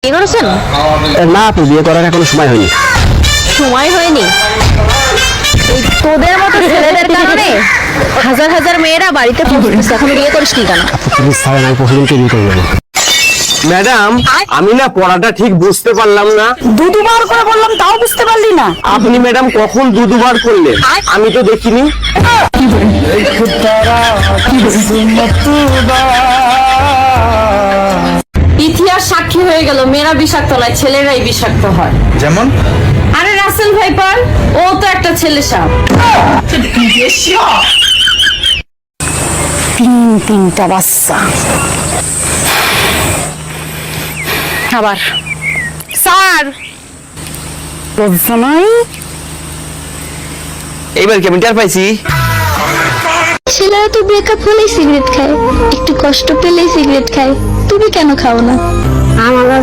বিয়ে করেছেন? না আপু, বিয়ে করার এখনো সময় হয়নি। সময় হয়নি? এই তোদের মতো ছেলেদের কারণে হাজার হাজার মেয়েরা বাড়িতে পৌঁছতেছে। এখন বিয়ে করিসনি কেন? প্লিজ ছাড়েন, আমি প্রতিদিনকে বিয়ে করবো না। ম্যাডাম, আমি না পড়াটা ঠিক বুঝতে পারলাম না। দুবার করে বললাম তাও বুঝতে পারলি না? আপনি ম্যাডাম কখন দুবার করলেন? আমি তো দেখিনি। ইতিহাস সাক্ষী হয়ে গেল, মেয়েরা বিষাক্ত নয়, ছেলেরাই বিষাক্ত হয়। যেমন আরে রাসেল ভাইপার, ও তো একটা ছেলে সাপ। তিনটা বাচ্চা। আবার স্যার বুঝছো নাই? এইবার কি আমি টের পাইছি? ছেলেরা তো ব্রেকআপ হলেই সিগারেট খায়, একটু কষ্ট পেলেই সিগারেট খায়, তুমি কেন খাও না? আমার